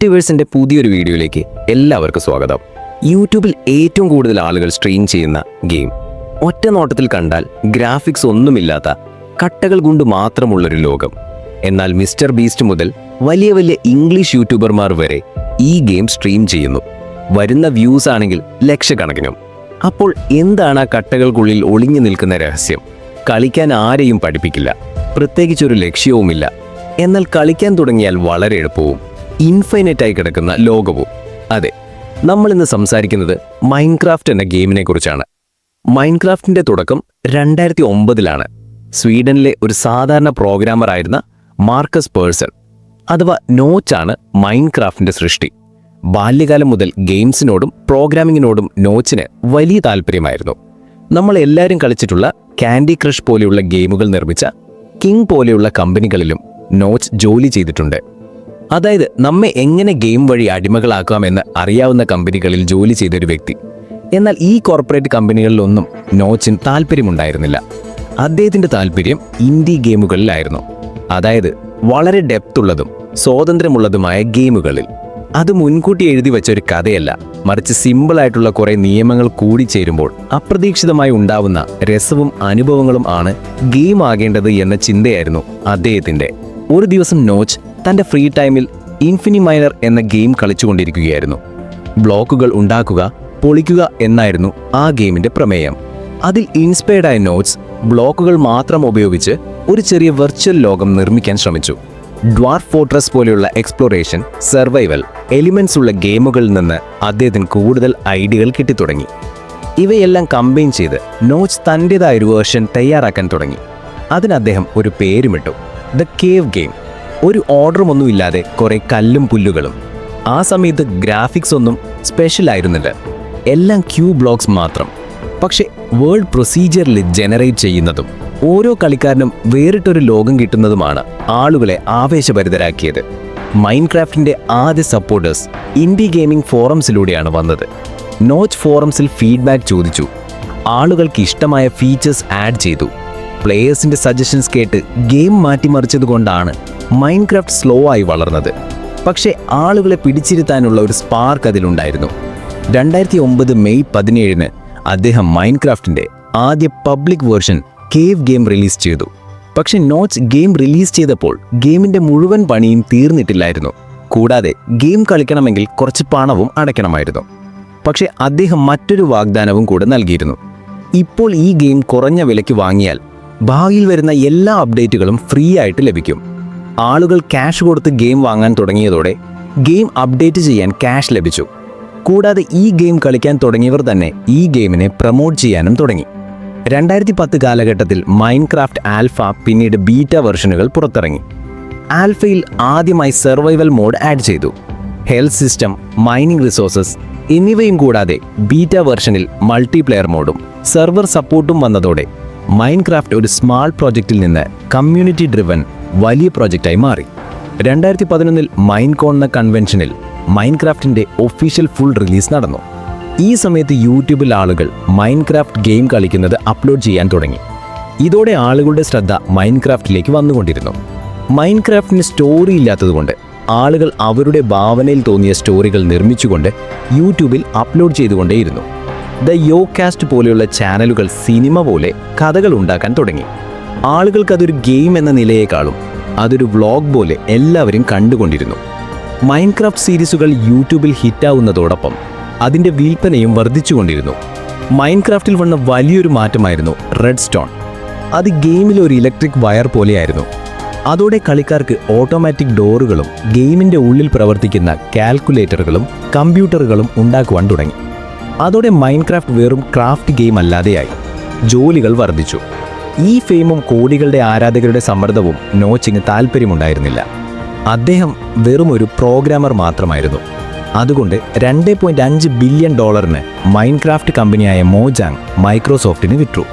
മൾട്ടിവേഴ്സിന്റെ പുതിയൊരു വീഡിയോയിലേക്ക് എല്ലാവർക്കും സ്വാഗതം. യൂട്യൂബിൽ ഏറ്റവും കൂടുതൽ ആളുകൾ സ്ട്രീം ചെയ്യുന്ന ഗെയിം, ഒറ്റ നോട്ടത്തിൽ കണ്ടാൽ ഗ്രാഫിക്സ് ഒന്നുമില്ലാത്ത കട്ടകൾ കൊണ്ട് മാത്രമുള്ളൊരു ലോകം. എന്നാൽ മിസ്റ്റർ ബീസ്റ്റ് മുതൽ വലിയ വലിയ ഇംഗ്ലീഷ് യൂട്യൂബർമാർ വരെ ഈ ഗെയിം സ്ട്രീം ചെയ്യുന്നു. വരുന്ന വ്യൂസ് ആണെങ്കിൽ ലക്ഷക്കണക്കിനും. അപ്പോൾ എന്താണ് ആ കട്ടകൾക്കുള്ളിൽ ഒളിഞ്ഞു നിൽക്കുന്ന രഹസ്യം? കളിക്കാൻ ആരെയും പഠിപ്പിക്കില്ല, പ്രത്യേകിച്ചൊരു ലക്ഷ്യവുമില്ല. എന്നാൽ കളിക്കാൻ തുടങ്ങിയാൽ വളരെ എളുപ്പവും ഇൻഫൈനൈറ്റായി കിടക്കുന്ന ലോകവും. അതെ, നമ്മൾ ഇന്ന് സംസാരിക്കുന്നത് മൈൻക്രാഫ്റ്റ് എന്ന ഗെയിമിനെ കുറിച്ചാണ്. മൈൻക്രാഫ്റ്റിന്റെ തുടക്കം 2009 സ്വീഡനിലെ ഒരു സാധാരണ പ്രോഗ്രാമറായിരുന്ന മാർക്കസ് പേഴ്സൺ അഥവാ നോച്ചാണ് മൈൻക്രാഫ്റ്റിന്റെ സൃഷ്ടി. ബാല്യകാലം മുതൽ ഗെയിംസിനോടും പ്രോഗ്രാമിങ്ങിനോടും നോച്ചിന് വലിയ താല്പര്യമായിരുന്നു. നമ്മൾ എല്ലാവരും കളിച്ചിട്ടുള്ള കാൻഡി ക്രഷ് പോലെയുള്ള ഗെയിമുകൾ നിർമ്മിച്ച കിങ് പോലെയുള്ള കമ്പനികളിലും നോച്ച് ജോലി ചെയ്തിട്ടുണ്ട്. അതായത് നമ്മെ എങ്ങനെ ഗെയിം വഴി അടിമകളാക്കാമെന്ന് അറിയാവുന്ന കമ്പനികളിൽ ജോലി ചെയ്തൊരു വ്യക്തി. എന്നാൽ ഈ കോർപ്പറേറ്റ് കമ്പനികളിലൊന്നും നോച്ചിന് താല്പര്യമുണ്ടായിരുന്നില്ല. അദ്ദേഹത്തിന്റെ താല്പര്യം ഇൻഡി ഗെയിമുകളിലായിരുന്നു. അതായത് വളരെ ഡെപ്തുള്ളതും സ്വാതന്ത്ര്യമുള്ളതുമായ ഗെയിമുകളിൽ. അത് മുൻകൂട്ടി എഴുതി വെച്ച ഒരു കഥയല്ല, മറിച്ച് സിമ്പിളായിട്ടുള്ള കുറേ നിയമങ്ങൾ കൂടിച്ചേരുമ്പോൾ അപ്രതീക്ഷിതമായി ഉണ്ടാവുന്ന രസവും അനുഭവങ്ങളും ആണ് ഗെയിം ആകേണ്ടത് എന്ന ചിന്തയായിരുന്നു അദ്ദേഹത്തിന്റെ. ഒരു ദിവസം നോച്ച് തന്റെ ഫ്രീ ടൈമിൽ ഇൻഫിനിമൈനർ എന്ന ഗെയിം കളിച്ചുകൊണ്ടിരിക്കുകയായിരുന്നു. ബ്ലോക്കുകൾ ഉണ്ടാക്കുക, പൊളിക്കുക എന്നായിരുന്നു ആ ഗെയിമിന്റെ പ്രമേയം. അതിൽ ഇൻസ്പയർഡായ നോച്ച് ബ്ലോക്കുകൾ മാത്രം ഉപയോഗിച്ച് ഒരു ചെറിയ വെർച്വൽ ലോകം നിർമ്മിക്കാൻ ശ്രമിച്ചു. ഡ്വാർഫ് ഫോർട്രസ് പോലെയുള്ള എക്സ്പ്ലോറേഷൻ, സർവൈവൽ എലിമെന്റ്സ് ഉള്ള ഗെയിമുകളിൽ നിന്ന് അദ്ദേഹത്തിന് കൂടുതൽ ഐഡിയകൾ കിട്ടിത്തുടങ്ങി. ഇവയെല്ലാം കമ്പൈൻ ചെയ്ത് നോച്ച് തൻ്റെതായ ഒരു വേർഷൻ തയ്യാറാക്കാൻ തുടങ്ങി. അതിന് അദ്ദേഹം ഒരു പേരുമിട്ടു, ദ കേവ് ഗെയിം. ഒരു ഓർഡറുമൊന്നുമില്ലാതെ കുറെ കല്ലും പുല്ലുകളും. ആ സമയത്ത് ഗ്രാഫിക്സ് ഒന്നും സ്പെഷ്യൽ ആയിരുന്നില്ല, എല്ലാം ക്യൂ ബ്ലോക്സ് മാത്രം. പക്ഷെ വേർഡ് പ്രൊസീജിയറിൽ ജനറേറ്റ് ചെയ്യുന്നതും ഓരോ കളിക്കാരനും വേറിട്ടൊരു ലോകം കിട്ടുന്നതുമാണ് ആളുകളെ ആവേശഭരിതരാക്കിയത്. മൈൻക്രാഫ്റ്റിന്റെ ആദ്യ സപ്പോർട്ടേഴ്സ് ഇൻഡി ഗെയിമിംഗ് ഫോറംസിലൂടെയാണ് വന്നത്. നോച്ച് ഫോറംസിൽ ഫീഡ്ബാക്ക് ചോദിച്ചു, ആളുകൾക്ക് ഇഷ്ടമായ ഫീച്ചേഴ്സ് ആഡ് ചെയ്തു. പ്ലേയേഴ്സിന്റെ സജഷൻസ് കേട്ട് ഗെയിം മാറ്റിമറിച്ചതുകൊണ്ടാണ് മൈൻക്രാഫ്റ്റ് സ്ലോ ആയി വളർന്നത്. പക്ഷേ ആളുകളെ പിടിച്ചിരുത്താനുള്ള ഒരു സ്പാർക്ക് അതിലുണ്ടായിരുന്നു. 2009 മെയ് 17 അദ്ദേഹം മൈൻക്രാഫ്റ്റിന്റെ ആദ്യ public version cave game release ചെയ്തു. പക്ഷെ നോച്ച് ഗെയിം റിലീസ് ചെയ്തപ്പോൾ ഗെയിമിന്റെ മുഴുവൻ പണിയും തീർന്നിട്ടില്ലായിരുന്നു. കൂടാതെ ഗെയിം കളിക്കണമെങ്കിൽ കുറച്ച് പണവും അടയ്ക്കണമായിരുന്നു. പക്ഷെ അദ്ദേഹം മറ്റൊരു വാഗ്ദാനവും കൂടെ നൽകിയിരുന്നു. ഇപ്പോൾ ഈ ഗെയിം കുറഞ്ഞ വിലയ്ക്ക് വാങ്ങിയാൽ ഭാവിയിൽ വരുന്ന എല്ലാ അപ്ഡേറ്റുകളും ഫ്രീ ആയിട്ട് ലഭിക്കും. ആളുകൾ ക്യാഷ് കൊടുത്ത് ഗെയിം വാങ്ങാൻ തുടങ്ങിയതോടെ ഗെയിം അപ്ഡേറ്റ് ചെയ്യാൻ ക്യാഷ് ലഭിച്ചു. കൂടാതെ ഈ ഗെയിം കളിക്കാൻ തുടങ്ങിയവർ തന്നെ ഈ ഗെയിമിനെ പ്രൊമോട്ട് ചെയ്യാനും തുടങ്ങി. 2010 കാലഘട്ടത്തിൽ മൈൻക്രാഫ്റ്റ് ആൽഫ, പിന്നീട് ബീറ്റ വെർഷനുകൾ പുറത്തിറങ്ങി. ആൽഫയിൽ ആദ്യമായി സർവൈവൽ മോഡ് ആഡ് ചെയ്തു. ഹെൽത്ത് സിസ്റ്റം, മൈനിങ് റിസോഴ്സസ് എന്നിവയും കൂടാതെ ബീറ്റ വെർഷനിൽ മൾട്ടിപ്ലെയർ മോഡും സെർവർ സപ്പോർട്ടും വന്നതോടെ മൈൻക്രാഫ്റ്റ് ഒരു സ്മാൾ പ്രോജക്റ്റിൽ നിന്ന് കമ്മ്യൂണിറ്റി ഡ്രിവൻ വലിയ പ്രോജക്റ്റായി മാറി. 2011 മൈൻകോൺ എന്ന കൺവെൻഷനിൽ മൈൻക്രാഫ്റ്റിന്റെ ഒഫീഷ്യൽ ഫുൾ റിലീസ് നടന്നു. ഈ സമയത്ത് യൂട്യൂബിൽ ആളുകൾ മൈൻക്രാഫ്റ്റ് ഗെയിം കളിക്കുന്നത് അപ്ലോഡ് ചെയ്യാൻ തുടങ്ങി. ഇതോടെ ആളുകളുടെ ശ്രദ്ധ മൈൻക്രാഫ്റ്റിലേക്ക് വന്നുകൊണ്ടിരുന്നു. മൈൻക്രാഫ്റ്റിന് സ്റ്റോറി ഇല്ലാത്തതുകൊണ്ട് ആളുകൾ അവരുടെ ഭാവനയിൽ തോന്നിയ സ്റ്റോറികൾ നിർമ്മിച്ചുകൊണ്ട് യൂട്യൂബിൽ അപ്ലോഡ് ചെയ്തുകൊണ്ടേയിരുന്നു. ദ യോകാസ്റ്റ് പോലെയുള്ള ചാനലുകൾ സിനിമ പോലെ കഥകൾ ഉണ്ടാക്കാൻ തുടങ്ങി. ആളുകൾക്കതൊരു ഗെയിം എന്ന നിലയേക്കാളും അതൊരു വ്ളോഗ് പോലെ എല്ലാവരും കണ്ടുകൊണ്ടിരുന്നു. മൈൻക്രാഫ്റ്റ് സീരീസുകൾ യൂട്യൂബിൽ ഹിറ്റാവുന്നതോടൊപ്പം അതിൻ്റെ വിൽപ്പനയും വർദ്ധിച്ചുകൊണ്ടിരുന്നു. മൈൻക്രാഫ്റ്റിൽ വന്ന വലിയൊരു മാറ്റമായിരുന്നു റെഡ് സ്റ്റോൺ. അത് ഗെയിമിലെ ഒരു ഇലക്ട്രിക് വയർ പോലെയായിരുന്നു. അതോടെ കളിക്കാർക്ക് ഓട്ടോമാറ്റിക് ഡോറുകളും ഗെയിമിൻ്റെ ഉള്ളിൽ പ്രവർത്തിക്കുന്ന കാൽക്കുലേറ്ററുകളും കമ്പ്യൂട്ടറുകളും ഉണ്ടാക്കുവാൻ തുടങ്ങി. അതോടെ മൈൻക്രാഫ്റ്റ് വെറും ക്രാഫ്റ്റ് ഗെയിം അല്ലാതെയായി. ജോലികൾ വർദ്ധിച്ചു. ഈ ഫെയിമും കോടികളുടെ ആരാധകരുടെ സമ്മർദ്ദവും നോച്ചിന് താല്പര്യമുണ്ടായിരുന്നില്ല. അദ്ദേഹം വെറും ഒരു പ്രോഗ്രാമർ മാത്രമായിരുന്നു. അതുകൊണ്ട് $2.5 ബില്യൺ മൈൻക്രാഫ്റ്റ് കമ്പനിയായ മോജാങ് മൈക്രോസോഫ്റ്റിന് വിറ്റു.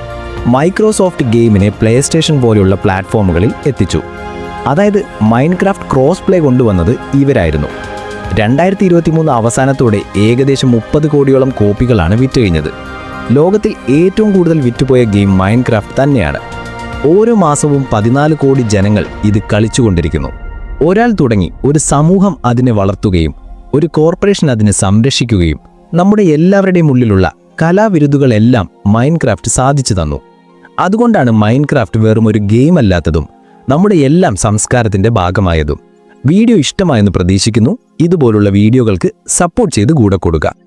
മൈക്രോസോഫ്റ്റ് ഗെയിമിനെ പ്ലേ സ്റ്റേഷൻ പോലെയുള്ള പ്ലാറ്റ്ഫോമുകളിൽ എത്തിച്ചു. അതായത് മൈൻക്രാഫ്റ്റ് ക്രോസ് പ്ലേ കൊണ്ടുവന്നത് ഇവരായിരുന്നു. 2023 അവസാനത്തോടെ ഏകദേശം 30 കോടിയോളം കോപ്പികളാണ് വിറ്റുകഴിഞ്ഞത്. ലോകത്തിൽ ഏറ്റവും കൂടുതൽ വിറ്റുപോയ ഗെയിം മൈൻക്രാഫ്റ്റ് തന്നെയാണ്. ഓരോ മാസവും 14 കോടി ജനങ്ങൾ ഇത് കളിച്ചുകൊണ്ടിരിക്കുന്നു. ഒരാൾ തുടങ്ങി ഒരു സമൂഹം അതിനെ വളർത്തുകയും ഒരു കോർപ്പറേഷൻ അതിനെ സംരക്ഷിക്കുകയും നമ്മുടെ എല്ലാവരുടെയും ഉള്ളിലുള്ള കലാവിരുതുകളെല്ലാം മൈൻക്രാഫ്റ്റ് സാധിച്ചു തന്നു. അതുകൊണ്ടാണ് മൈൻക്രാഫ്റ്റ് വെറും ഒരു ഗെയിം അല്ലാത്തതും നമ്മുടെ എല്ലാം സംസ്കാരത്തിന്റെ ഭാഗമായതും. വീഡിയോ ഇഷ്ടമായെന്ന് പ്രതീക്ഷിക്കുന്നു. ഇതുപോലുള്ള വീഡിയോകൾക്ക് സപ്പോർട്ട് ചെയ്ത് കൂടെ കൊടുക്കുക.